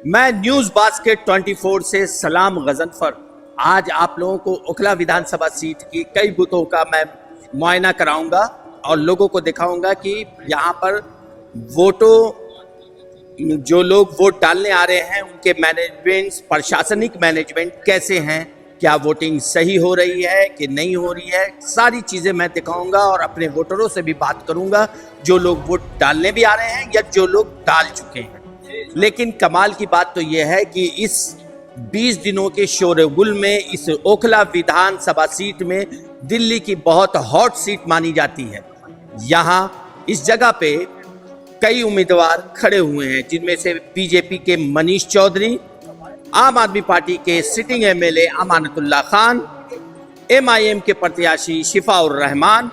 मैं news basket 24 से सलाम गजनफर आज आप लोगों को ओखला विधानसभा सीट की कई बूथों का मैं मुआयना कराऊंगा और लोगों को दिखाऊंगा कि यहाँ पर जो लोग वोट डालने आ रहे हैं उनके मैनेजमेंट, प्रशासनिक मैनेजमेंट कैसे हैं, क्या वोटिंग सही हो रही है कि नहीं हो रही है, सारी चीज़ें मैं दिखाऊंगा और अपने वोटरों से भी बात करूंगा जो लोग वोट डालने भी आ रहे हैं या जो लोग डाल चुके हैं। लेकिन कमाल की बात तो यह है कि इस 20 दिनों के शोरगुल में इस ओखला विधानसभा सीट में दिल्ली की बहुत हॉट सीट मानी जाती है। यहाँ इस जगह पे कई उम्मीदवार खड़े हुए हैं, जिनमें से बीजेपी के मनीष चौधरी, आम आदमी पार्टी के sitting MLA Amanatullah Khan, MIM के प्रत्याशी शिफाउर रहमान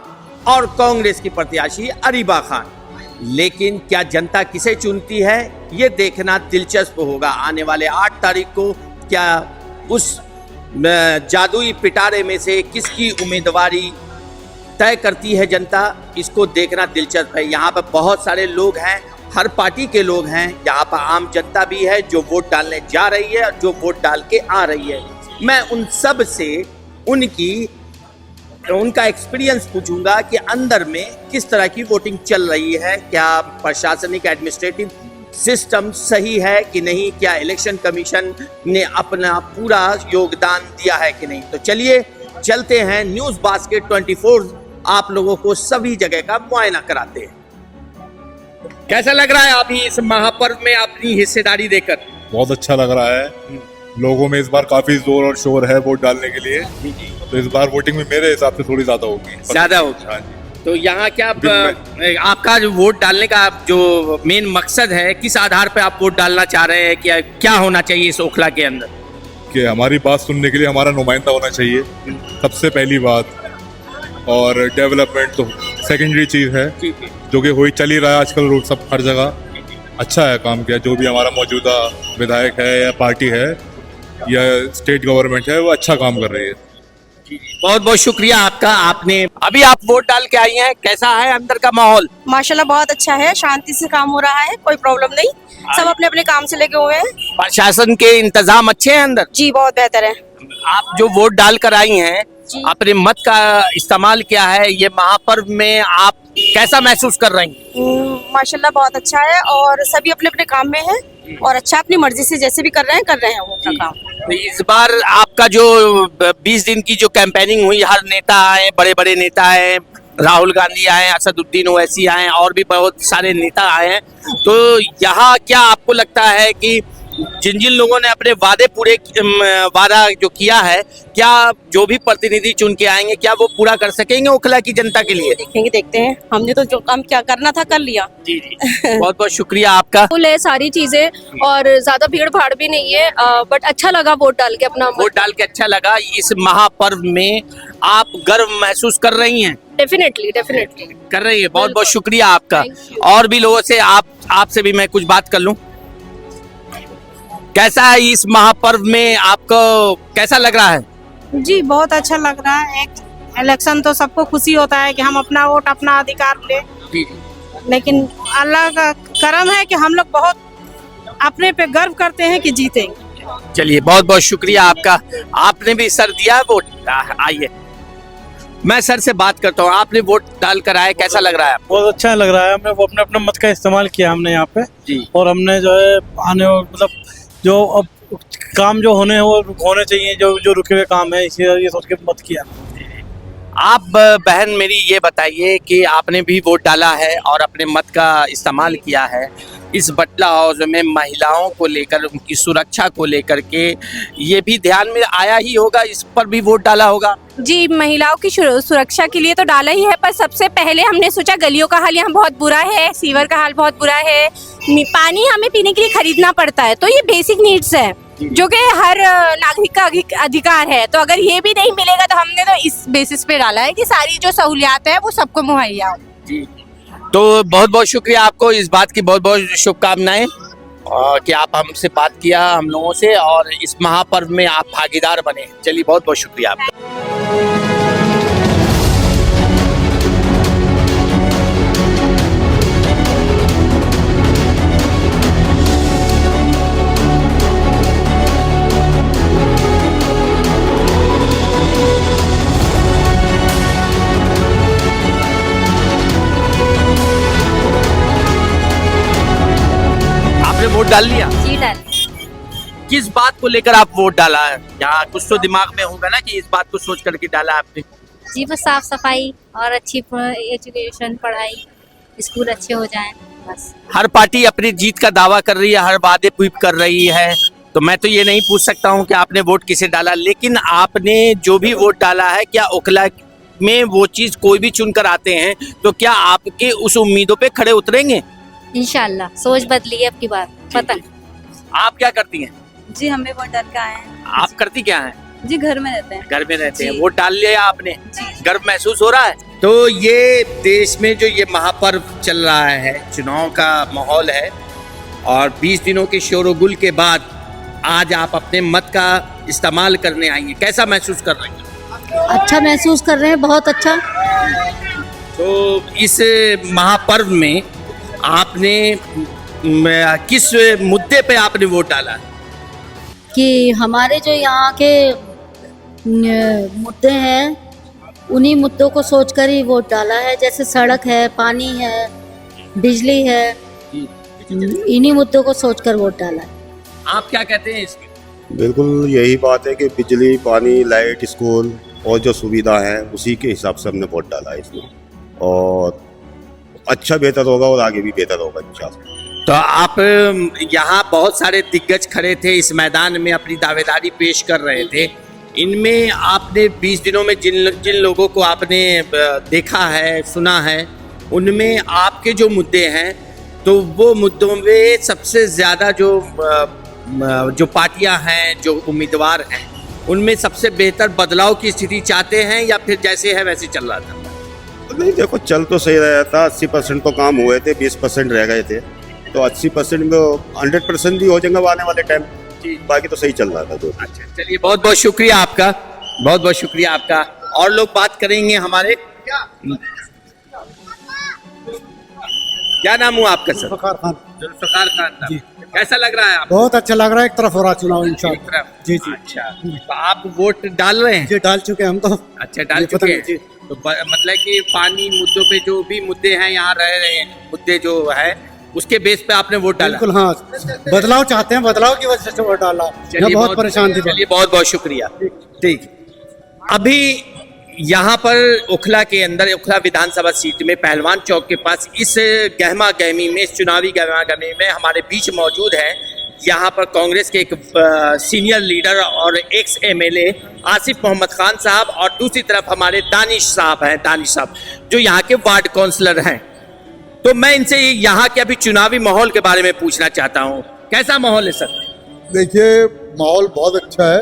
और कांग्रेस की प्रत्याशी अरीबा खान। लेकिन क्या जनता किसे चुनती है ये देखना दिलचस्प होगा। आने वाले 8 तारीख को क्या उस जादुई पिटारे में से किसकी उम्मीदवारी तय करती है जनता, इसको देखना दिलचस्प है। यहाँ पर बहुत सारे लोग हैं, हर पार्टी के लोग हैं, यहाँ पर आम जनता भी है जो वोट डालने जा रही है और जो वोट डाल के आ रही है। मैं उन सब से उनका एक्सपीरियंस पूछूंगा कि अंदर में किस तरह की वोटिंग चल रही है, क्या प्रशासनिक एडमिनिस्ट्रेटिव सिस्टम सही है कि नहीं, क्या इलेक्शन कमीशन ने अपना पूरा योगदान दिया है कि नहीं। तो चलिए चलते हैं, न्यूज बास्केट 24 आप लोगों को सभी जगह का मुआयना कराते हैं। कैसा लग रहा है अभी इस महापर्व में अपनी हिस्सेदारी देकर? बहुत अच्छा लग रहा है। लोगों में इस बार काफी जोर और शोर है वोट डालने के लिए, तो इस बार वोटिंग में मेरे हिसाब से थोड़ी ज्यादा होगी। हाँ जी। तो यहाँ क्या आपका जो वोट डालने का जो मेन मकसद है, किस आधार पे आप वोट डालना चाह रहे हैं, क्या होना चाहिए इस ओखला के अंदर? कि हमारी बात सुनने के लिए हमारा नुमाइंदा होना चाहिए, सबसे पहली बात। और डेवलपमेंट तो सेकेंडरी चीज है, जो कि हो ही चल ही रहा है आजकल रोड सब हर जगह। अच्छा है काम किया जो भी हमारा मौजूदा विधायक है या पार्टी है या स्टेट गवर्नमेंट है, वो अच्छा काम कर रही है। बहुत बहुत शुक्रिया आपका। अभी आप वोट डाल के आई हैं, कैसा है अंदर का माहौल? माशाल्लाह बहुत अच्छा है, शांति से काम हो रहा है, कोई प्रॉब्लम नहीं, सब अपने अपने काम से लगे हुए हैं। प्रशासन के इंतजाम अच्छे हैं अंदर? जी बहुत बेहतर है। आप जो वोट डाल कर आई हैं, अपने मत का इस्तेमाल किया है, ये महापर्व में आप कैसा महसूस कर रही हैं? माशाल्लाह बहुत अच्छा है और सभी अपने अपने काम में है और अच्छा अपनी मर्जी से जैसे भी कर रहे हैं वो अपना काम। तो इस बार आपका जो 20 दिन की जो कैंपेनिंग हुई, हर नेता आए, बड़े बड़े नेता आए, राहुल गांधी आए, असदुद्दीन ओवैसी आए और भी बहुत सारे नेता आए हैं, तो यहाँ क्या आपको लगता है कि जिन जिन लोगों ने अपने वादा जो किया है, क्या जो भी प्रतिनिधि चुन के आएंगे क्या वो पूरा कर सकेंगे ओखला की जनता के लिए? देखते हैं, हमने तो जो काम क्या करना था कर लिया। जी बहुत बहुत शुक्रिया आपका। फुल है सारी चीजें और ज्यादा भीड़ भाड़ भी नहीं है, बट अच्छा लगा वोट डाल के, अपना वोट डाल के अच्छा लगा। इस महापर्व में आप गर्व महसूस कर रही हैं? डेफिनेटली कर रही है। बहुत बहुत शुक्रिया आपका। और भी लोगों से आपसे भी मैं कुछ बात कर लूं। कैसा है इस महापर्व में, आपको कैसा लग रहा है? जी बहुत अच्छा लग रहा है। एक इलेक्शन तो सबको खुशी होता है कि हम अपना वोट, अपना अधिकार ले, लेकिन अल्लाह का करम है कि हम लोग बहुत अपने पे गर्व करते हैं कि जीतेंगे। चलिए बहुत बहुत शुक्रिया आपका। आपने भी सर दिया है वोट? आइए मैं सर से बात करता हूँ। आपने वोट डाल कर आए, कैसा लग रहा है? बहुत अच्छा लग रहा है। हमने वो अपने मत का इस्तेमाल किया हमने यहाँ पे जी। और हमने जो है मतलब जो अब काम जो होने चाहिए, जो रुके हुए काम है, इसी ये सोच के मत किया। आप बहन मेरी ये बताइए कि आपने भी वोट डाला है और अपने मत का इस्तेमाल किया है। इस बटला हाउस में महिलाओं को लेकर, उनकी सुरक्षा को लेकर के ये भी ध्यान में आया ही होगा, इस पर भी वोट डाला होगा? जी, महिलाओं की सुरक्षा के लिए तो डाला ही है, पर सबसे पहले हमने सोचा गलियों का हाल यहाँ बहुत बुरा है, सीवर का हाल बहुत बुरा है, पानी हमें पीने के लिए खरीदना पड़ता है, तो ये बेसिक नीड्स है जो कि हर नागरिक का अधिकार है। तो अगर ये भी नहीं मिलेगा तो हमने तो इस बेसिस पे डाला है कि सारी जो सहूलियात है वो सबको मुहैया हो। जी, तो बहुत बहुत शुक्रिया आपको। इस बात की बहुत बहुत शुभकामनाएं कि आप हमसे बात किया, हम लोगों से, और इस महापर्व में आप भागीदार बने। चलिए बहुत बहुत शुक्रिया आपका। वोट डाल लिया? जी डाल। किस बात को लेकर आप वोट डाला है? यहाँ कुछ तो दिमाग में होगा ना कि इस बात को सोच करके डाला आपने। जी बस साफ सफाई और अच्छी एजुकेशन, पढ़ाई, स्कूल अच्छे हो जाएं बस। हर पार्टी अपनी जीत का दावा कर रही है, हर वादे पूरी कर रही है, तो मैं तो ये नहीं पूछ सकता हूँ कि आपने वोट किसे डाला, लेकिन आपने जो भी वोट डाला है, क्या ओखला में वो चीज कोई भी चुनकर आते हैं तो क्या आपके उस उम्मीदों पे खड़े उतरेंगे? इंशाल्लाह सोच बदली है अब की बार, पता। आप क्या करती हैं? जी हम भी वोट डाल के आए हैं। आप करती क्या हैं? जी घर में रहते हैं। घर में रहते हैं, जी। वोट डाल लिया आपने, जी। गर्व महसूस हो रहा है? तो ये देश में जो ये महापर्व चल रहा है, चुनाव का माहौल है, और 20 दिनों के शोरगुल के बाद आज आप अपने मत का इस्तेमाल करने आएंगे, कैसा महसूस कर रहे हैं? अच्छा महसूस कर रहे हैं, बहुत अच्छा। तो इस महापर्व में आपने किस मुद्दे पे आपने वोट डाला? कि हमारे जो यहाँ के मुद्दे हैं, उन्हीं मुद्दों को सोचकर ही वोट डाला है। जैसे सड़क है, पानी है, बिजली है, इन्हीं मुद्दों को सोचकर वोट डाला है। आप क्या कहते हैं इसमें? बिल्कुल यही बात है कि बिजली, पानी, लाइट, स्कूल और जो सुविधा है उसी के हिसाब से हमने वोट डाला है इसमें, और अच्छा बेहतर होगा और आगे भी बेहतर होगा इंशाल्लाह। तो आप यहाँ बहुत सारे दिग्गज खड़े थे इस मैदान में, अपनी दावेदारी पेश कर रहे थे। इनमें आपने 20 दिनों में जिन लोगों को आपने देखा है, सुना है, उनमें आपके जो मुद्दे हैं, तो वो मुद्दों में सबसे ज़्यादा जो पार्टियां हैं, जो उम्मीदवार हैं, उनमें सबसे बेहतर बदलाव की स्थिति चाहते हैं या फिर जैसे है वैसे चल रहा था? नहीं देखो, चल तो सही रहा था। 80% तो काम हुए थे, 20% रह गए थे, तो 80% में 100% भी हो जाएगा आने वाले टाइम। बाकी तो सही चल रहा था। तो अच्छा, चलिए बहुत बहुत शुक्रिया आपका, बहुत बहुत शुक्रिया आपका। और लोग बात करेंगे हमारे। क्या नाम हुआ आपका सर? जुल्फ़िकार खान। जुल्फ़िकार खान नाम। कैसा लग रहा है आपको? बहुत अच्छा लग रहा है, एक तरफ हो रहा चुनाव एक इंशाल्लाह। तरफ। जी जी। अच्छा, तो आप वोट डाल रहे हैं? जी डाल चुके हैं हम तो। अच्छा, डाल पता चुके नहीं, हैं। जी। तो मतलब कि पानी मुद्दों पे जो भी मुद्दे हैं यहाँ रह रहे हैं, मुद्दे जो है उसके बेस पे आपने वोट डाला? बिल्कुल हाँ, बदलाव चाहते हैं, बदलाव की वजह से वोट डाला। मैं बहुत परेशान थी। चलिए बहुत बहुत शुक्रिया। ठीक, अभी यहाँ पर ओखला के अंदर, ओखला विधानसभा सीट में पहलवान चौक के पास, इस गहमा गहमी में, इस चुनावी गहमा गहमी में हमारे बीच मौजूद है यहाँ पर कांग्रेस के एक सीनियर लीडर और एक्स एमएलए आसिफ मोहम्मद खान साहब, और दूसरी तरफ हमारे दानिश साहब हैं, दानिश साहब जो यहाँ के वार्ड काउंसलर हैं। तो मैं इनसे यहाँ के अभी चुनावी माहौल के बारे में पूछना चाहता हूँ, कैसा माहौल है सर? देखिए, माहौल बहुत अच्छा है,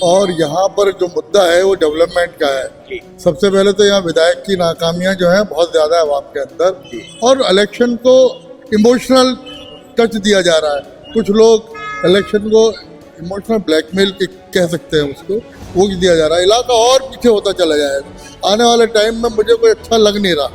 और यहाँ पर जो मुद्दा है वो डेवलपमेंट का है। सबसे पहले तो यहाँ विधायक की नाकामियां जो है बहुत ज़्यादा है आवाम के अंदर, और इलेक्शन को इमोशनल टच दिया जा रहा है। कुछ लोग इलेक्शन को इमोशनल ब्लैकमेल कह सकते हैं उसको, वो दिया जा रहा है। इलाका और पीछे होता चला जाएगा आने वाले टाइम में, मुझे कोई अच्छा लग नहीं रहा,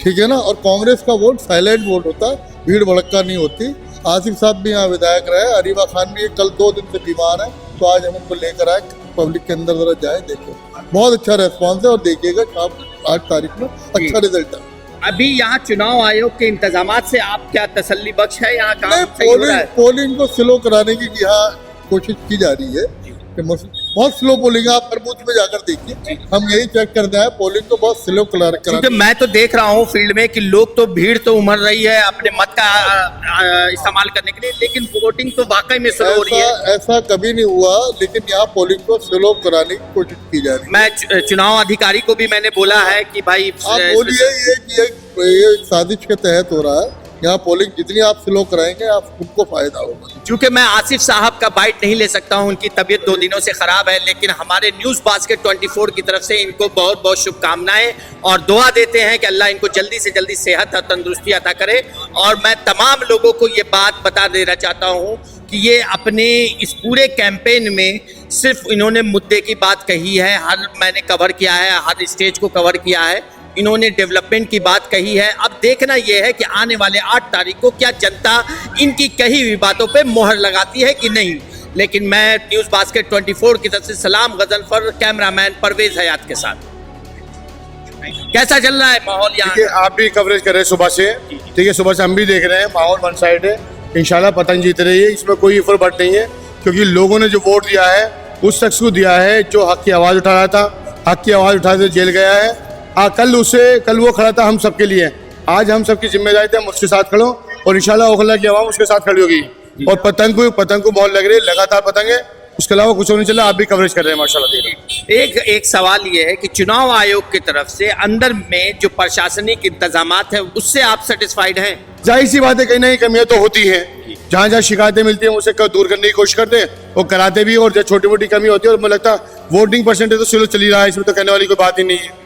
ठीक है ना। और कांग्रेस का वोट साइलेंट वोट होता है, भीड़ भड़का नहीं होती। आसिफ साहब भी यहाँ विधायक रहे, अरीबा खान भी कल 2 दिन से बीमार है, तो आज हम उनको लेकर आए पब्लिक के अंदर, जरा जाए देखें। बहुत अच्छा रेस्पॉन्स है, और देखिएगा शाम 8 तारीख में अच्छा रिजल्ट है। अभी यहाँ चुनाव आयोग के इंतजामात से आप क्या तसल्ली बख्श है? यहाँ काम सही हो रहा है? पोलिंग को स्लो कराने की यहाँ कोशिश की जा रही है कि बहुत स्लो पोलिंग है। आप हर बूथ में जाकर देखिए, हम यही चेक करते हैं, पोलिंग को बहुत स्लो करा। क्योंकि मैं तो देख रहा हूँ फील्ड में कि लोग तो, भीड़ तो उमड़ रही है अपने मत का इस्तेमाल करने के लिए, लेकिन वोटिंग तो वाकई में स्लो हो रही है। ऐसा कभी नहीं हुआ, लेकिन यहाँ पोलिंग को स्लो कराने की कोशिश की जा रही है। मैं चुनाव अधिकारी को भी मैंने बोला है कि भाई आप बोलिए, ये साजिश के तहत हो रहा है। यहाँ पोलिंग जितनी आप स्लो कराएंगे, आप उनको फायदा होगा। क्योंकि मैं आसिफ साहब का बाइट नहीं ले सकता हूँ, उनकी तबीयत 2 दिनों से खराब है, लेकिन हमारे न्यूज़ बास्केट 24 की तरफ से इनको बहुत बहुत शुभकामनाएं और दुआ देते हैं कि अल्लाह इनको जल्दी से जल्दी सेहत और तंदुरुस्ती अता करे। और मैं तमाम लोगों को ये बात बता देना चाहता हूँ कि ये अपने इस पूरे कैंपेन में सिर्फ इन्होंने मुद्दे की बात कही है, हर मैंने कवर किया है, हर स्टेज को कवर किया है, इन्होंने डेवलपमेंट की बात कही है। अब देखना यह है कि आने वाले 8 तारीख को क्या जनता इनकी कही हुई बातों पे मोहर लगाती है कि नहीं। लेकिन मैं न्यूज़ बास्केट 24 की तरफ से सलाम गजनफर, कैमरामैन परवेज हयात के साथ। कैसा चल रहा है माहौल यहाँ? आप भी कवरेज कर रहे हैं सुबह से, ठीक है, सुबह से हम भी देख रहे हैं, माहौल वन साइड है, इंशाल्लाह पतंग जीत रही है, इसमें कोई इफर नहीं है, क्योंकि लोगों ने जो वोट दिया है उस शख्स को दिया है जो हक की आवाज़ उठा रहा था, हक की आवाज़ उठाते जेल गया है। कल वो खड़ा था हम सबके लिए, आज हम सबकी जिम्मेदारी थी हम उसके साथ खड़ो और इंशाल्लाह ओखला की आवाम उसके साथ खड़ी होगी। और पतंग को बहुत लग रही है, लगातार पतंग है, उसके अलावा कुछ नहीं चला। आप भी कवरेज कर रहे हैं माशाल्लाह। एक सवाल ये है कि चुनाव आयोग की तरफ से अंदर में जो प्रशासनिक इंतजामात है उससे आप सेटिस्फाइड हैं? जाहिर सी बात है, कहीं ना कहीं कमियां तो होती हैं, जहाँ जहाँ शिकायतें मिलती हैं उसे दूर करने की कोशिश करते हैं, वो कराते भी, और जो छोटी मोटी कमी होती है, और मुझे लगता है वोटिंग परसेंटेज तो चलो चल ही रहा है, इसमें तो कहने वाली कोई बात ही नहीं है।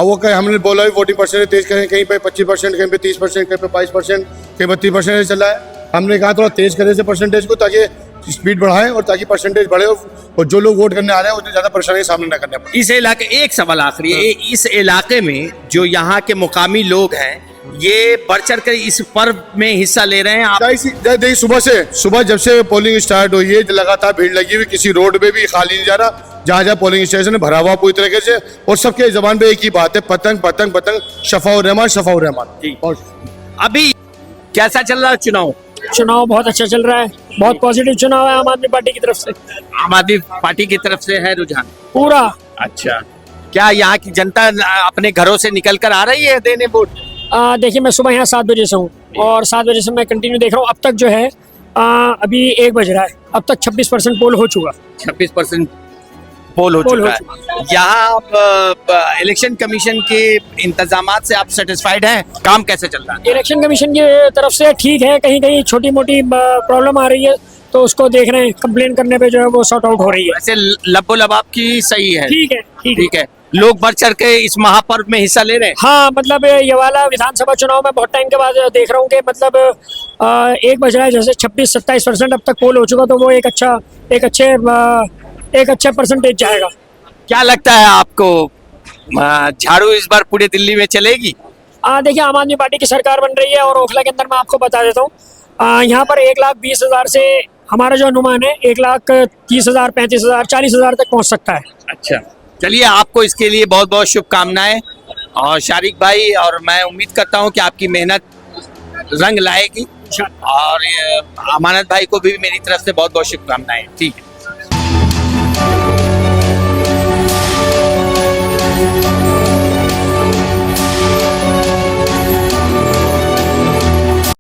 अब वो हमने बोला वोटिंग परसेंटेज तेज करें, कहीं पे 25%, कहीं पे 30%, कहीं पे 22%, कहीं 32% चल रहा है। हमने कहा थोड़ा तेज करें से परसेंटेज को, ताकि स्पीड बढ़ाएं और ताकि परसेंटेज बढ़े, और जो लोग वोट करने आ रहे हैं उतनी ज्यादा परेशानी का सामना न करना पड़े। इस इलाके, एक सवाल आखिरी है, इस इलाके में जो यहाँ के मुकामी लोग हैं ये बढ़ चढ़ कर इस पर्व में हिस्सा ले रहे हैं। आप देखिए सुबह जब से पोलिंग स्टार्ट हुई है लगातार भीड़ लगी हुई, किसी रोड पे भी खाली नहीं जा रहा, जहाँ जहाँ पोलिंग स्टेशन है भरा हुआ पूरी तरीके से, और सबके जबान पे एक ही बात है, पतंग पतंग पतंग, शफाउर रहमान शफाउर रहमान। और अभी कैसा चल रहा है चुनाव? चुनाव बहुत अच्छा चल रहा है, बहुत पॉजिटिव चुनाव है आम आदमी पार्टी की तरफ से। आम आदमी पार्टी की तरफ से है रुझान पूरा। अच्छा, क्या यहाँ की जनता अपने घरों से निकल कर आ रही है देने वोट? देखिए मैं सुबह यहाँ 7 बजे से हूँ और 7 बजे से मैं कंटिन्यू देख रहा हूँ। अब तक जो है अभी 1 बज रहा है, अब तक 26% पोल हो चुका। 26% पोल हो चुका है। यहाँ आप इलेक्शन कमीशन के इंतजामात से आप सेटिस्फाइड हैं? काम कैसे चल रहा है? इलेक्शन कमीशन की तरफ से ठीक है, कहीं कहीं छोटी मोटी प्रॉब्लम आ रही है तो उसको देख रहे हैं, कंप्लेन करने पे जो है वो सॉर्ट आउट हो रही है। वैसे लबो लबाब की सही है? ठीक है, ठीक है। लोग बढ़ चढ़ के इस महापर्व में हिस्सा ले रहे हैं। हाँ, मतलब ये वाला विधानसभा चुनाव में बहुत टाइम के बाद देख रहा हूँ कि मतलब 1 बज रहा है, जैसे 26-27% अब तक पोल हो चुका, तो वो एक अच्छा परसेंटेज जाएगा। क्या लगता है आपको, झाड़ू इस बार पूरे दिल्ली में चलेगी? देखिए आम आदमी पार्टी की सरकार बन रही है और ओखला के अंदर मैं आपको बता देता हूँ, यहाँ पर 1,20,000 से हमारा जो अनुमान है 1,30,000, 35,000, 40,000 तक पहुँच सकता है। अच्छा, चलिए आपको इसके लिए बहुत बहुत शुभकामनाएं। और शारिक भाई, और मैं उम्मीद करता हूं कि आपकी मेहनत रंग लाएगी, और अमानत भाई को भी मेरी तरफ से बहुत बहुत शुभकामनाएं। ठीक है।